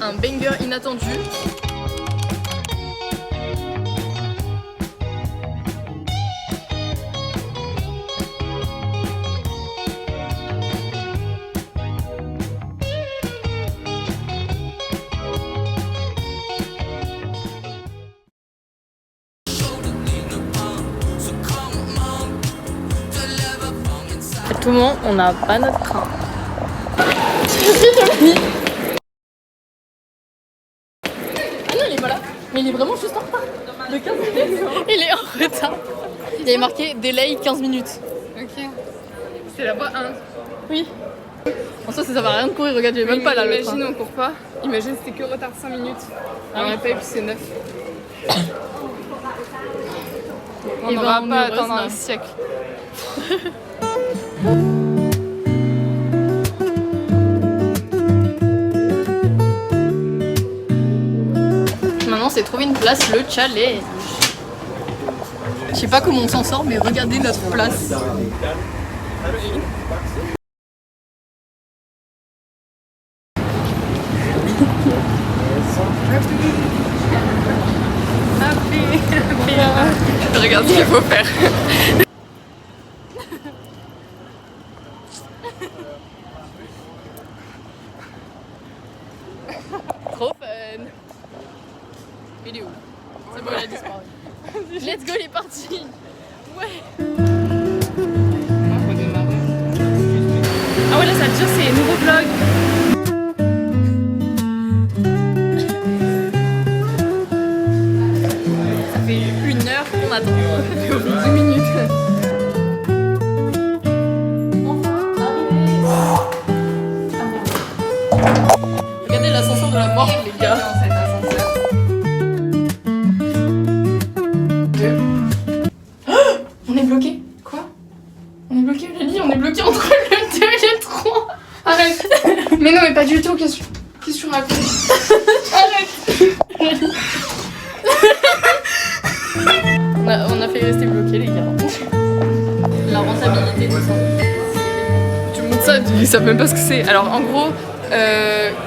un banger inattendu. Tout le monde, on n'a pas notre train. Ah non, il est pas là. Mais il est vraiment juste en retard. De 15 minutes. Il est en retard. Il y avait marqué délai 15 minutes. Ok. C'est la voie 1. Oui. En soi, ça va rien de courir. Regarde, j'ai même pas là le train. Imagine, on court pas. Imagine, c'était que retard 5 minutes. On aurait pas eu, puis c'est 9. On n'aura pas à attendre un siècle. Maintenant, c'est trouver une place, le challenge. Je sais pas comment on s'en sort, mais regardez notre place. Regarde ce qu'il faut faire. Trop fun. Il est où? C'est bon, il a disparu. Let's go, il est parti. Ouais. Ah ouais, là ça veut dire c'est nouveau vlog. Ça fait 1 heure qu'on attend. Ça fait au bout de 10 minutes. Regardez l'ascenseur de la mort, les gars. On est bloqué. Quoi? On est bloqué, Lily, on est bloqué entre le 2 et le 3. Arrête. Mais non, mais pas du tout. Qu'est-ce que tu racontes? Arrête. On a fait rester bloqué, les gars. La rentabilité de ça. Tu montes ça, tu sais même pas ce que c'est. Alors en gros,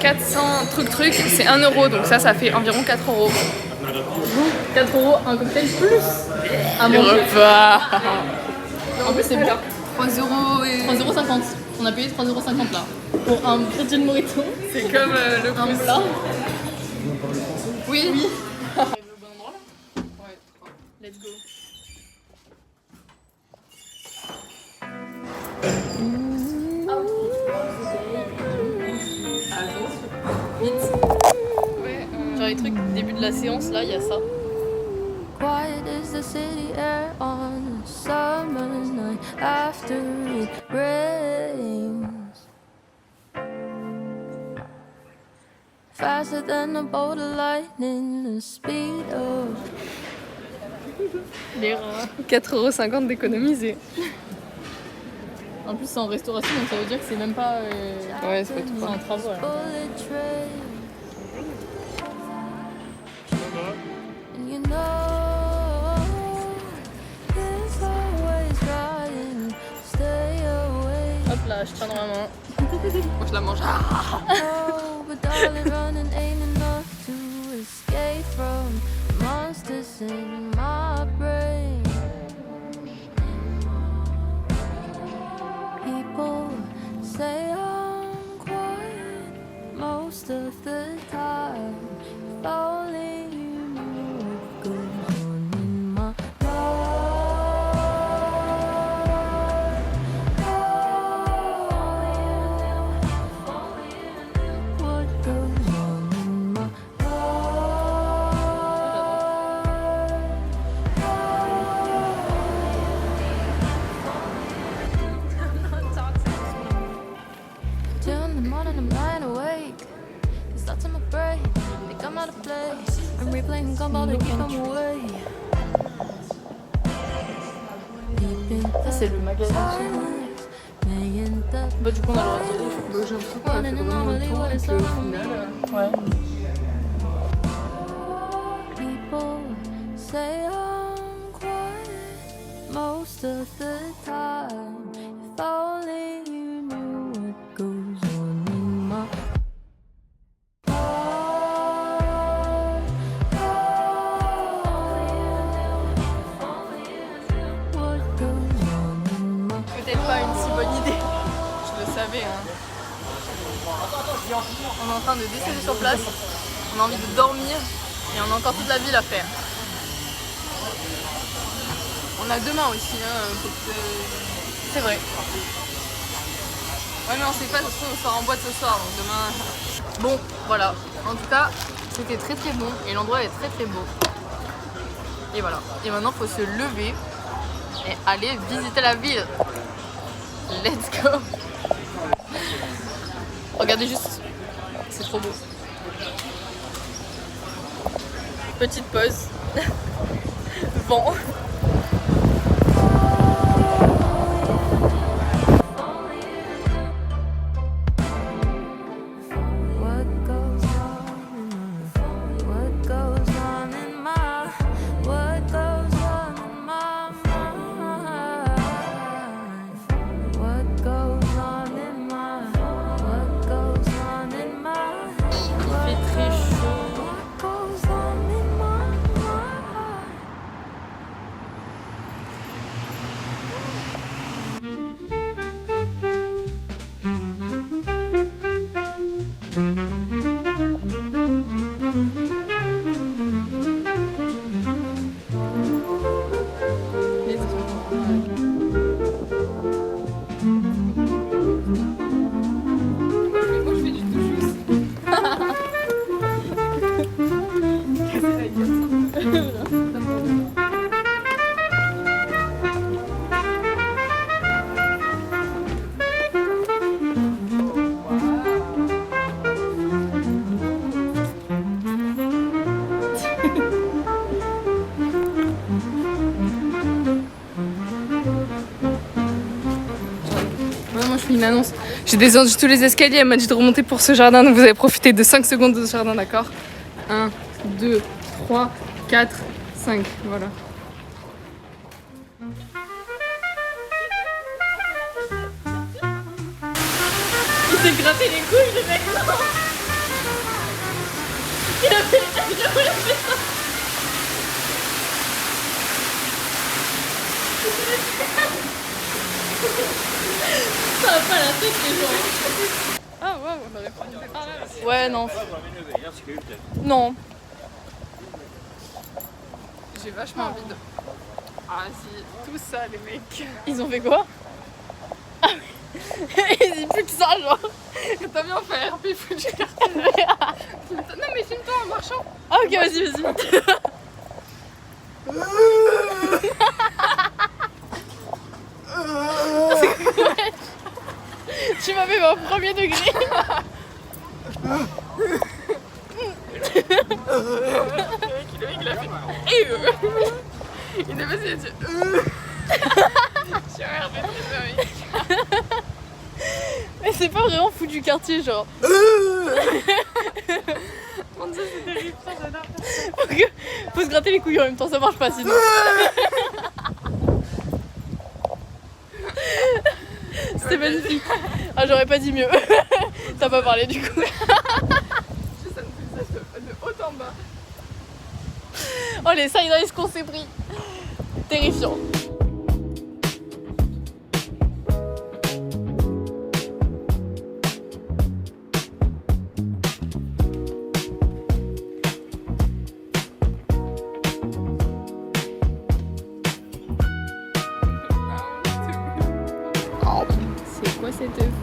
400 trucs, c'est 1 euro. Donc ça fait environ 4 euros. 4 euros, un cocktail plus un Le manger. repas. En plus, c'est bien. 3 euros et... 3,50 €. On a payé 3,50 € là. Pour un petit morito, C'est comme le un plus. plat. Oui. Oui. On arrive au bon endroit là? Ouais. Let's go. Ouais, Genre les trucs début de la séance là, il y a ça. Quiet is the city air on a summer night after it rains. Faster than a bolt of lightning, the speed of Les rats. 4,50 € d'économiser. En plus c'est en restauration donc ça veut dire que c'est même pas Ouais, c'est pas tout. c'est un travaux là. bullet train. And you know it's always trying to stay away. Hop là, je tiens dans ma main. Moi je la mange. Oh, but darling, running ain't enough to escape from monsters in my brain. People say I'm quiet most of the time. If only you knew what goes on in my what goes on in my till in the morning I'm lying awake. These thoughts in my brain, they come out of place. I'm replaying gumball to keep them away. Deep in Ça c'est le magasin. silence, million thoughts. Bah du coup on a le droit de dire. J'ai l'impression qu'on a fait vraiment le tour et qu'au final... Ouais. People say I'm quiet most of the time. If only you knew what goes on in my heart. On est en train de décéder sur place. On a envie de dormir et on a encore toute la ville à faire. On a demain aussi, hein, C'est vrai. Ouais, mais on sait pas, ça se trouve, on sort en boîte ce soir, donc demain. Bon, voilà. En tout cas, c'était très très bon et l'endroit est très très beau. Et voilà. Et maintenant, il faut se lever et aller visiter la ville. Let's go. Regardez juste. C'est trop beau. Petite pause. Vent. Moi je fais une annonce. J'ai descendu tous les escaliers, elle m'a dit de remonter pour ce jardin, donc vous avez profité de 5 secondes de ce jardin, d'accord? 1, 2, 3, 4, 5, voilà. Il s'est gratté les couilles, le mec. Il a fait ça. Ça va pas la tête, les gens. Ah ouais, on aurait pu monter par là aussi. Ouais, non. Non. J'ai vachement envie de... Ah si, tout ça les mecs. Ils ont fait quoi? Ah oui. Ils disent plus que ça, genre. T'as bien fait, RP, il faut du carton. Non mais filme-toi en marchant. Ah ok, vas-y, vas-y. Tu m'as fait mon premier degré. Le mec il a fait... Il est passé, il a dit... J'ai regardé le mec. Mais c'est pas vraiment fou du quartier, genre. Mon dieu, c'est terrible, ça j'adore. Faut se gratter les couilles en même temps, ça marche pas sinon. C'était magnifique. Ah, j'aurais pas dit mieux. T'as pas parlé du coup. Ça me fait ça de haut en bas. Oh, les side eyes qu'on s'est pris. Terrifiant. C'est quoi cet œuf?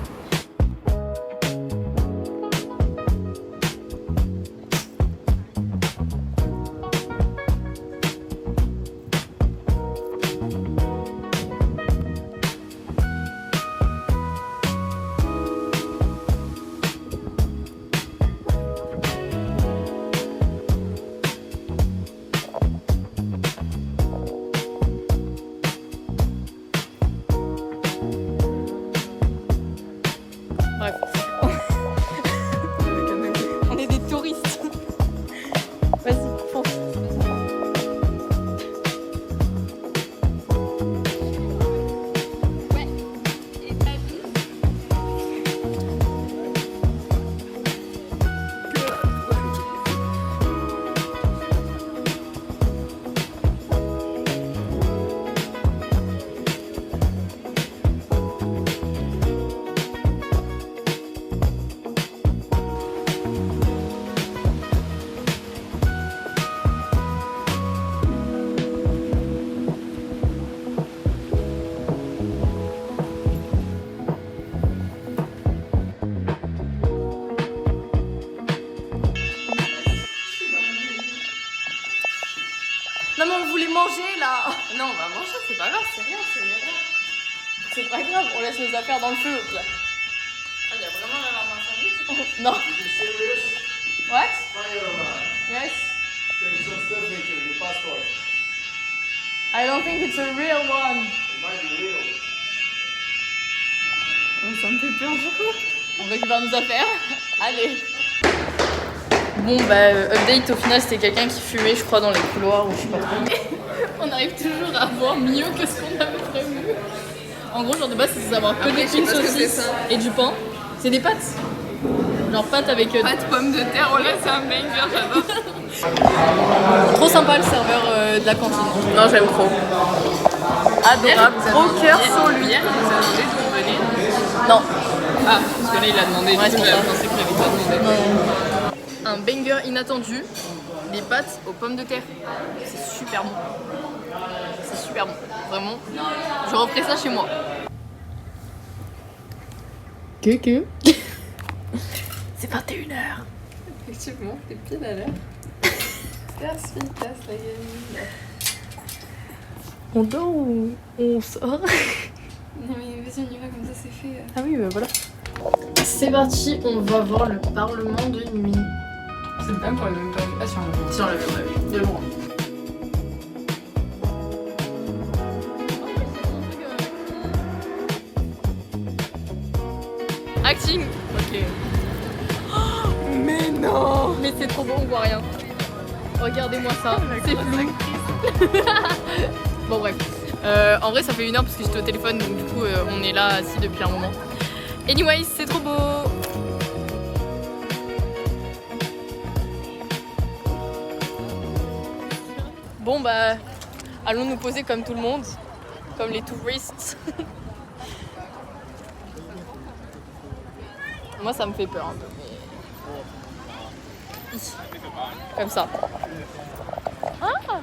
voulez manger là? Non, on va manger, c'est pas grave, c'est rien, c'est rien. C'est pas grave, on laisse nos affaires dans le feu au pire. Ah, il y a vraiment l'alarme incendie? Non. What? Fire alarm. Yes. Take some stuff with you, your passport. I don't think it's a real one. It might be real. Ça me fait peur du coup. On récupère nos affaires. Allez. Bon bah update, au final c'était quelqu'un qui fumait je crois dans les couloirs ou je sais pas trop. On arrive toujours à voir mieux que ce qu'on avait prévu. En gros genre de base c'est censé avoir que des petites saucisses et du pain. C'est des pâtes. Genre pâtes avec... Pâtes pommes de terre, oh là c'est un banger, j'adore. Trop sympa le serveur de la cantine. Non j'aime trop. Adorable, gros cœur sur lui. Hier, il nous a demandé de venir. Non. Ah, parce que là il a demandé, Ouais, du coup c'est j'avais ça. pensé qu'il avait pas demandé. Un banger inattendu, des pâtes aux pommes de terre. C'est super bon. C'est super bon, vraiment. Je referai ça chez moi. Que C'est 21h. Effectivement, t'es pile à l'heure. Casse la gamine. On dort ou on sort? Non mais vas-y on y va comme ça c'est fait. Ah oui, bah voilà. C'est parti, on va voir le Parlement de nuit. C'est même pour le même pas. Ah sur le Sur le même avis, de loin. Acting. Ok. Mais non. Mais c'est trop bon, on voit rien. Regardez-moi ça, c'est flou. Bon bref. En vrai ça fait 1 heure parce que j'étais au téléphone donc du coup on est là assis depuis un moment. Anyways, c'est trop beau. Bon bah allons nous poser comme tout le monde, comme les touristes. Moi ça me fait peur un peu. Mais... Ici. Comme ça. Ah,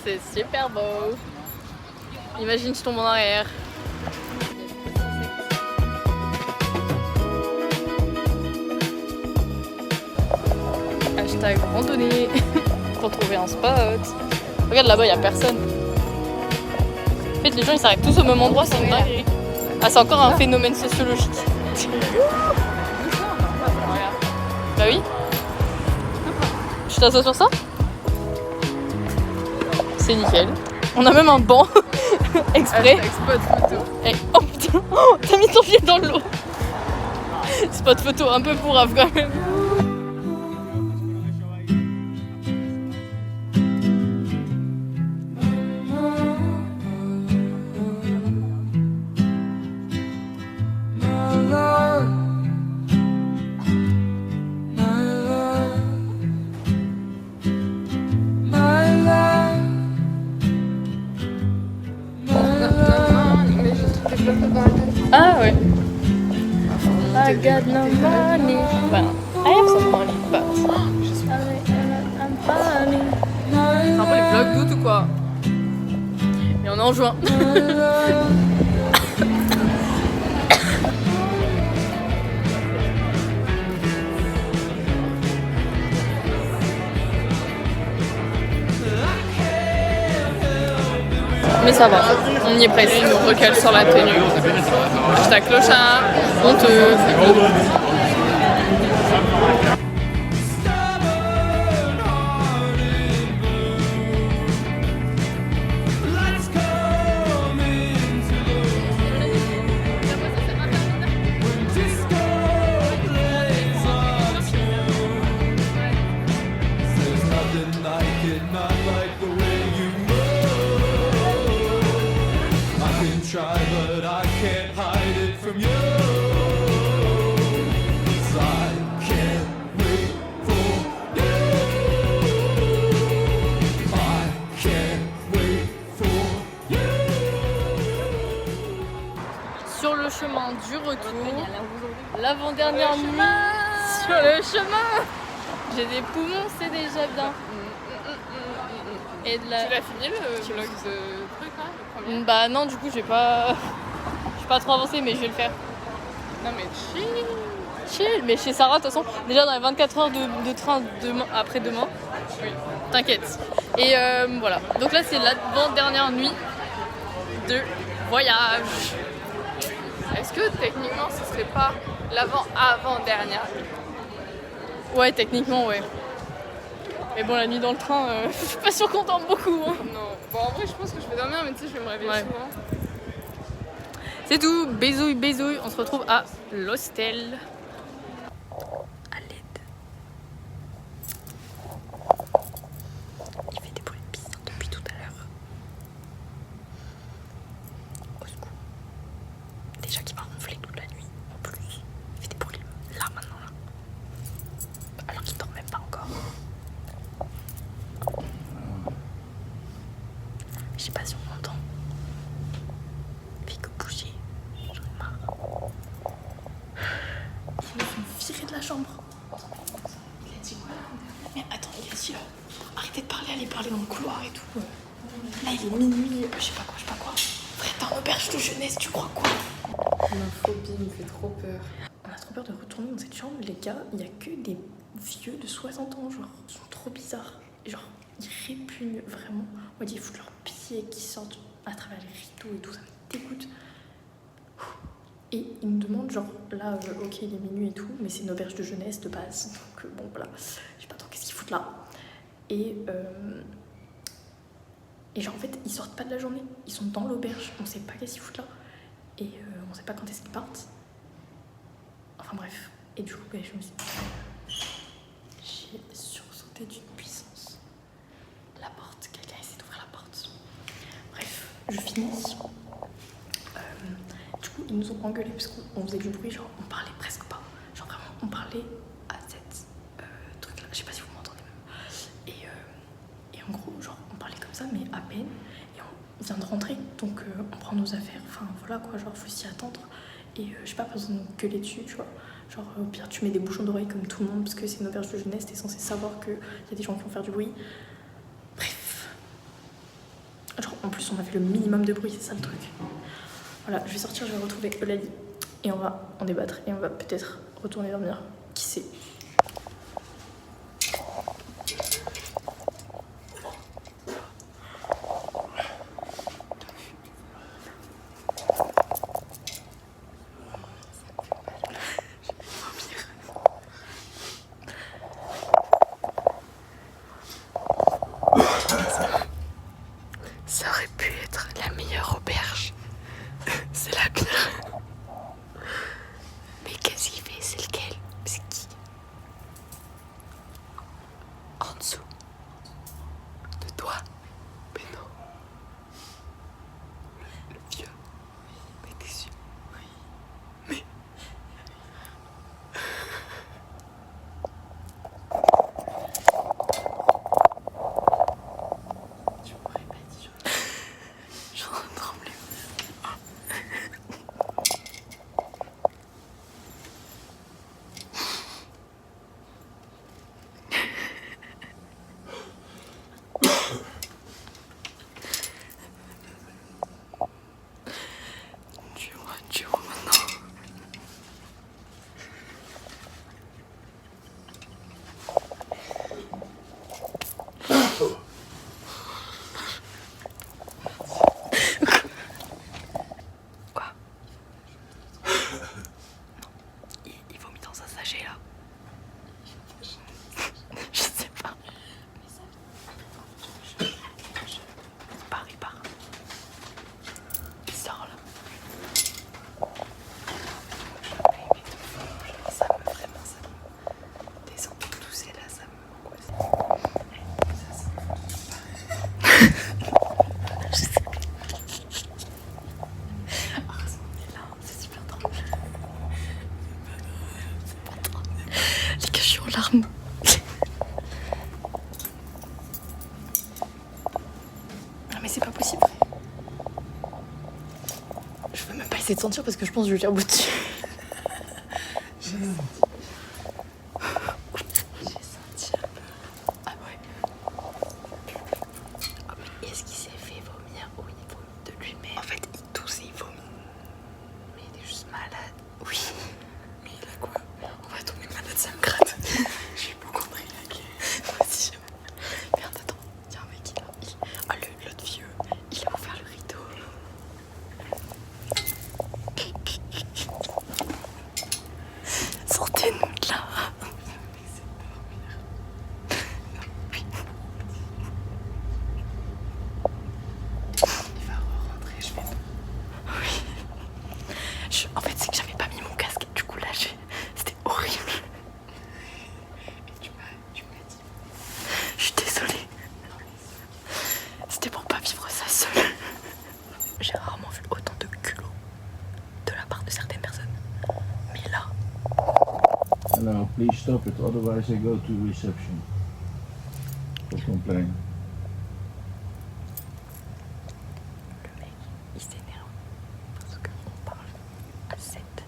c'est super beau. Imagine je tombe en arrière. Hashtag randonnée pour trouver un spot. Regarde là-bas, il n'y a personne. En fait, les gens ils s'arrêtent tous au même endroit, c'est une dinguerie. Ah, c'est encore un phénomène sociologique. Bah oui. Tu t'assois sur ça? C'est nickel. On a même un banc exprès. Spot photo. Eh, oh putain, oh, t'as mis ton pied dans l'eau. Spot photo un peu pourrave quand même. Ah ouais. I got no money. Well, I have some money, but I'm funny. C'est un peu les vlogs d'août ou quoi? Mais on est en juin. Mais ça va, on y est presque. Il nous recale sur la tenue. Hashtag clochard, honteux. Try, but I can't hide it from you. 'Cause I can't wait for you. I can't wait for you. Sur le chemin du retour, l'avant-dernière nuit sur le chemin. J'ai des poumons, c'est déjà bien. Et de la... Tu l'as fini le vlog de truc là, le premier? Bah non, du coup, j'ai pas trop avancé, mais je vais le faire. Non mais chill. chill. Mais chez Sarah, de toute façon, déjà dans les 24 heures de train après-demain. Oui, t'inquiète. Et voilà. Donc là, c'est l'avant-dernière nuit de voyage. Est-ce que techniquement ce serait pas l'avant-avant-dernière nuit? Ouais, techniquement, ouais. Mais bon, la nuit dans le train, je suis pas sûre qu'on dorme beaucoup. Hein. Non. Bon, en vrai, je pense que je vais dormir, mais tu sais, je vais me réveiller Ouais. souvent. C'est tout. Bisouille, bisouille. On se retrouve à l'hostel. À l'aide. Il fait des bruits bizarres depuis tout à l'heure. Au secours. Déjà qu'il va ronfler toute la nuit. En plus, il fait des bruits là maintenant là. Alors qu'il dort même pas encore. Je sais pas si on m'entend. Il fait que bouger. J'en ai marre. Ils nous ont viré de la chambre. Il a dit quoi là? Mais attends, il a dit arrêtez de parler, allez parler dans le couloir et tout. Là il est minuit, je sais pas quoi. Frère, t'es en auberge de jeunesse, tu crois quoi? Ma phobie me fait trop peur. On a trop peur de retourner dans cette chambre, les gars. Il y a que des vieux de 60 ans, genre. Ils sont trop bizarres. Genre, ils répugnent vraiment. On dit, ils foutent leurs pieds qui sortent à travers les rideaux et tout, ça me dégoûte. Et ils nous demandent, genre, là, ok, il est minuit et tout, mais c'est une auberge de jeunesse de base. Donc, bon, voilà. Je sais pas trop qu'est-ce qu'ils foutent là. Et genre, en fait, ils sortent pas de la journée. Ils sont dans l'auberge. On sait pas qu'est-ce qu'ils foutent là. Et on sait pas quand est-ce qu'ils partent. Enfin bref. Et du coup, je me suis dit, j'ai sursauté d'une puissance. La porte, quelqu'un essaie d'ouvrir la porte. Bref, je finis. Du coup, ils nous ont engueulés parce qu'on faisait du bruit, genre on parlait presque pas. Genre vraiment, on parlait à cette truc là. Je sais pas si vous m'entendez même. Et en gros, genre on parlait comme ça, mais à peine. Et on vient de rentrer, donc on prend nos affaires. Enfin voilà quoi, genre faut s'y attendre. Et je sais pas, pas besoin de gueuler dessus, tu vois. Genre au pire, tu mets des bouchons d'oreilles comme tout le monde parce que c'est une auberge de jeunesse, t'es censé savoir qu'il y a des gens qui vont faire du bruit. Bref. Genre en plus, on a fait le minimum de bruit, c'est ça le truc. Voilà, je vais sortir, je vais retrouver Eulalie et on va en débattre et on va peut-être retourner dormir. Qui sait? Ça aurait pu être la meilleure auberge. C'est la pire. Mais qu'est-ce qu'il fait? C'est lequel? C'est qui? En dessous de toi? Mais non. Le vieux. Mais t'es sûr? Oui. Mais... Tu m'aurais pas dit. J'en tremblais. Tu vois maintenant. Quoi? Il vomit dans un sachet là. Je sais pas. Il part. Il sort là. Ça me descend pour tousser là, ça m'angoisse. Je sais. Heureusement on est là, c'est super drôle. Les gars, je suis en larmes. Non mais c'est pas possible. Je veux même pas essayer de sentir parce que je pense que je vais dire bout dessus. J'ai senti un peu. Ah ouais. Ah mais est-ce qu'il s'est fait vomir ou il vomit de lui-même? En fait, il tousse et il vomit. Mais il est juste malade. Oui. Mais il a quoi? Sortez-nous de là. En fait, c'est que j'avais pas mis mon casque. Du coup, là, c'était horrible. Tu m'as dit. Je suis désolée. C'était pour pas vivre ça seule. J'ai rarement vu autant de culot de la part de certaines personnes. Mais là. Now, please stop it, otherwise I go to reception for complaint. Le mec, il s'énerve parce qu'on parle à cette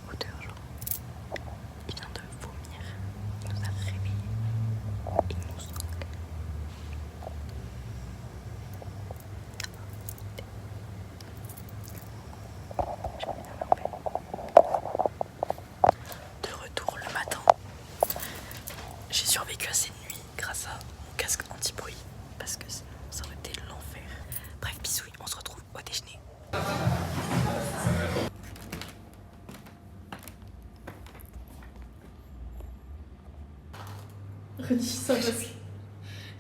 hauteur, genre. Il vient de vomir, il nous a réveillés, il nous sangle. De retour le matin, j'ai survécu à cette nuit grâce à mon casque anti-bruit parce que sinon ça aurait été l'enfer. Bref, bisous, on se retrouve au déjeuner. Redis ça parce que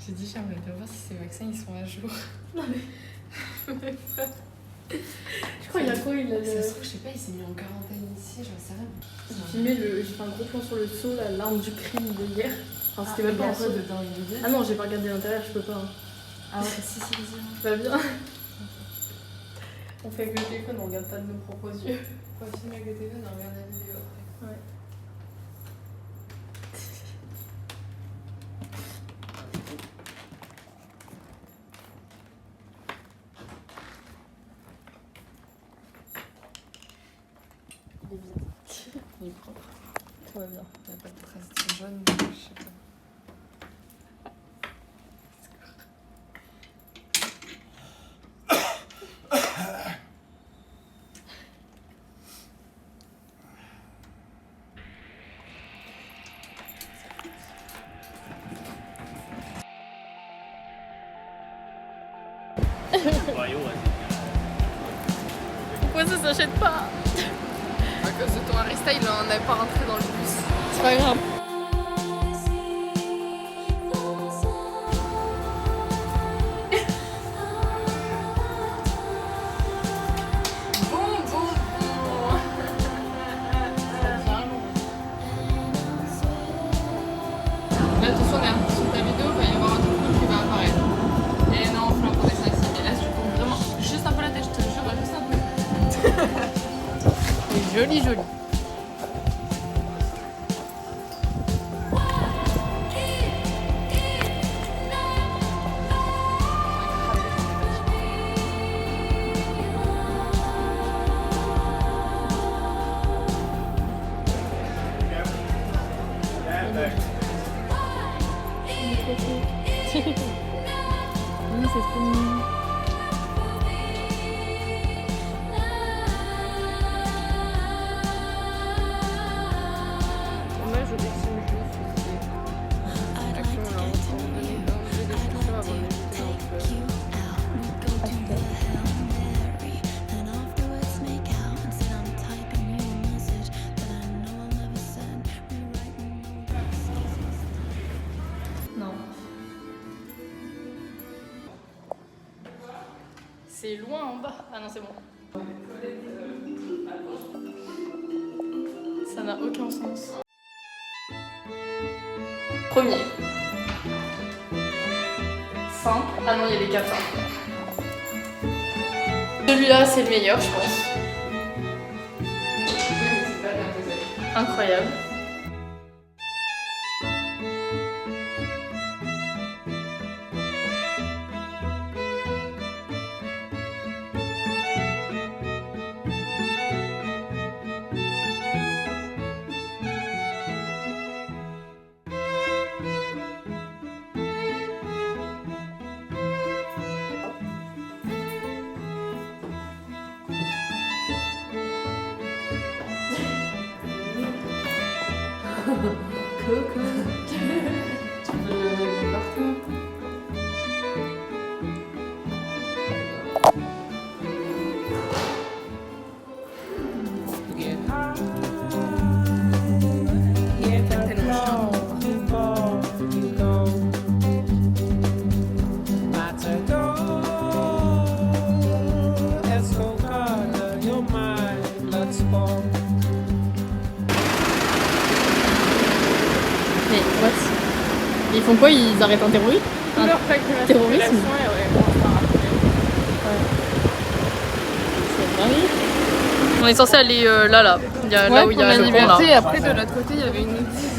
J'ai dit, j'aimerais bien voir si ces vaccins ils sont à jour. je crois qu'il y a quoi il a Ça se trouve, je sais pas, il s'est mis en quarantaine ici, j'en sais rien. j'ai fait un gros plan sur le seau, l'arme du crime de hier. Enfin, c'était même pas en code. dedans, il est Ah non, j'ai pas regardé l'intérieur, je peux pas. Hein. Ah ouais, si, vas-y. Pas bien. On fait avec le téléphone, on regarde pas de nos propres yeux. On va filmer avec le téléphone et on regarde la vidéo après. Ouais. Il est propre. Tout va bien. Il n'y a pas de traces de jaune, je sais pas. Pourquoi ça s'achète pas? À cause de ton hairstyle, on n'avait pas rentré dans le bus. C'est pas grave. Là, attention, regarde, sur ta vidéo, il va y avoir un truc qui va apparaître. Et non, on fait un dessin ici. Et là, je tourne vraiment juste un peu la tête, je te jure, juste un peu. C'est joli, joli. Oui, c'est trop mignon. Moi, je dessine juste ici. Action, on a entendu d'enlever des chaussures avant de les jeter dans le feu. Non. C'est loin en bas. Ah non, c'est bon. Ça n'a aucun sens. Premier. Simple. Ah non, il y a des cafards. Celui-là, c'est le meilleur, je pense. Incroyable. Coucou. Tu peux le mettre partout. Mais what? Ils font quoi? Ils arrêtent un terroriste? Un terrorisme? C'est dingue. On est censé aller là. Il y a, là où il y a le pont là. Et après, de l'autre côté, il y avait une église.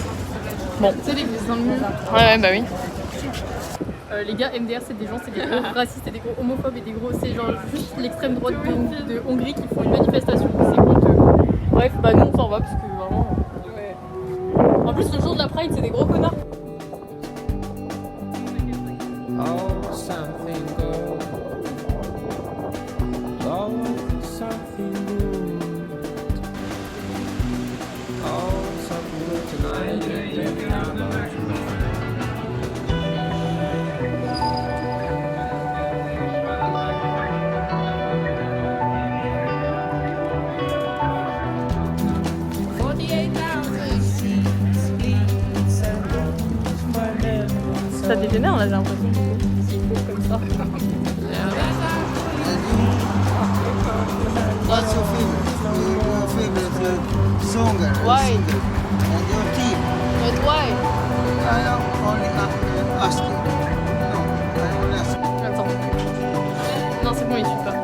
Bon. Tu sais, l'église dans le mur. Ouais, bah oui. Les gars, MDR, c'est des gens, c'est des gros racistes et des gros homophobes et des gros. C'est genre juste l'extrême droite de Hongrie qui font une manifestation. C'est honteux. Bref, bah nous on s'en va parce que vraiment. Ouais. En plus, le jour de la Pride, c'est des gros connards. Oh, something good. Oh, something good. Oh, something good tonight. Baby, I'm about you. Ça dégénère là, j'ai l'impression. C'est beau comme ça. What's your favorite song and Why? singer? And your team? But why? I am only asking. No, I am asking. Attends. Non, c'est bon, il suit pas.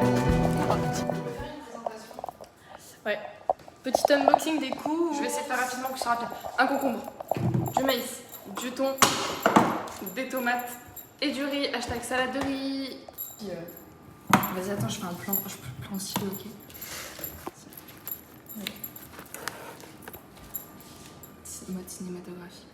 Ouais. Petit unboxing des coups. Je vais essayer de faire rapidement, que ce soit rapide. Un concombre, du maïs, du thon, des tomates et du riz. Hashtag salade de riz. Vas-y, attends, je fais un plan stylo, ok? Mode cinématographique.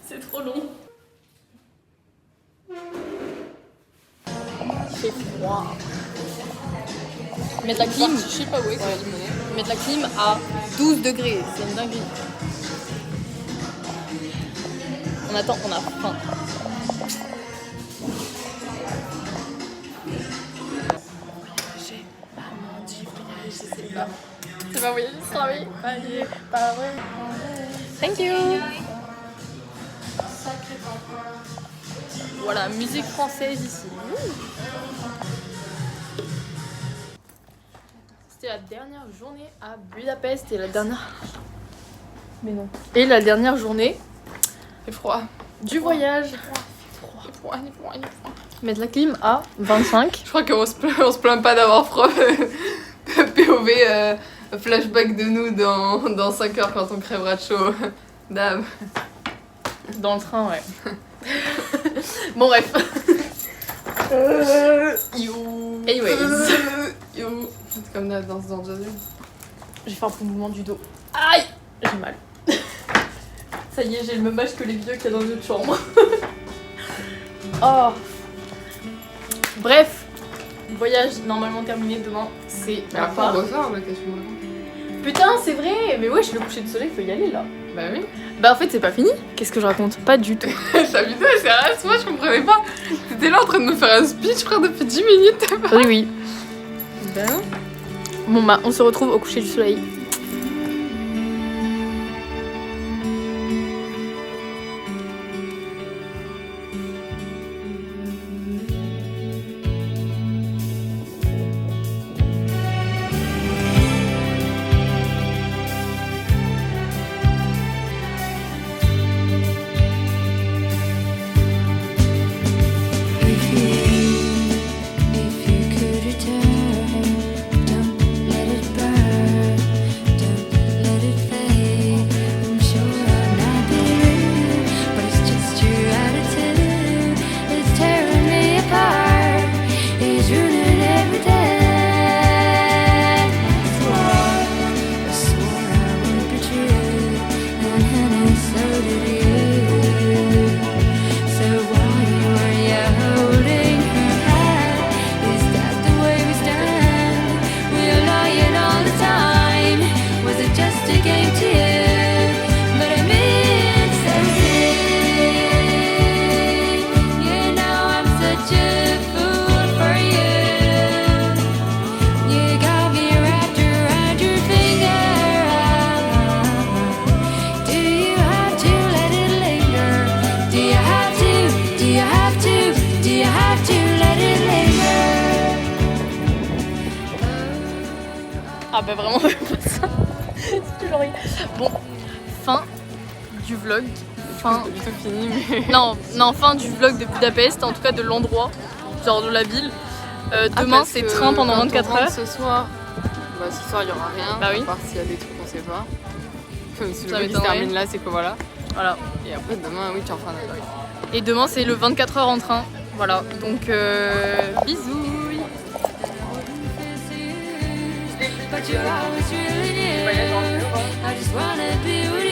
C'est trop long. C'est froid. Mettre la clim, je sais pas où est. Mettre la clim à 12 degrés, c'est une dinguerie. On attend, on a faim. C'est pas voyager, c'est travailler. Pas vrai. Thank you. Voilà, musique française ici. C'était la dernière journée à Budapest et la dernière. Mais non. Et la dernière journée. C'est froid. Du voyage. Il est froid. Mettre la clim à 25. Je crois qu'on se plaint pas d'avoir froid. POV flashback de nous dans 5 heures quand on crèvera de chaud. Dame. Dans le train, ouais. Bon, bref. You. Anyways. You. C'est comme la danse dans Jason. J'ai fait un peu mouvement du dos. Aïe! J'ai mal. Ça y est, j'ai le même âge que les vieux qu'il y a dans une autre chambre. Oh. Bref. Voyage normalement terminé demain. C'est Mais la après, fin. on ressort, mais qu'est-ce que tu me racontes? Putain, c'est vrai! Mais wesh, le coucher de soleil, faut y aller là. Bah oui. Bah en fait, c'est pas fini. Qu'est-ce que je raconte? Pas du tout. Sa vidéo, c'est rare, moi je comprenais pas. T'étais là en train de me faire un speech, frère, depuis 10 minutes. Oui, oui. Ben. Bon bah, on se retrouve au coucher du soleil. If you could return, don't let it burn. Ah bah vraiment pas ça. C'est toujours rien. Bon, fin du vlog. Fin. C'est fini, mais. Non, fin du vlog de Budapest, en tout cas de l'endroit, genre de la ville. Demain c'est train pendant 24 heures. Ce soir, ce soir il y aura rien. Bah oui. À part s'il y a des trucs qu'on sait pas. Comme si le Ça vlog se m'étonnerait. termine là, c'est que voilà. Voilà. Et après demain, oui, tu en feras un autre. Et demain c'est le 24 heures en train. Voilà. Donc bisous. But you're always really near. I just wanna be with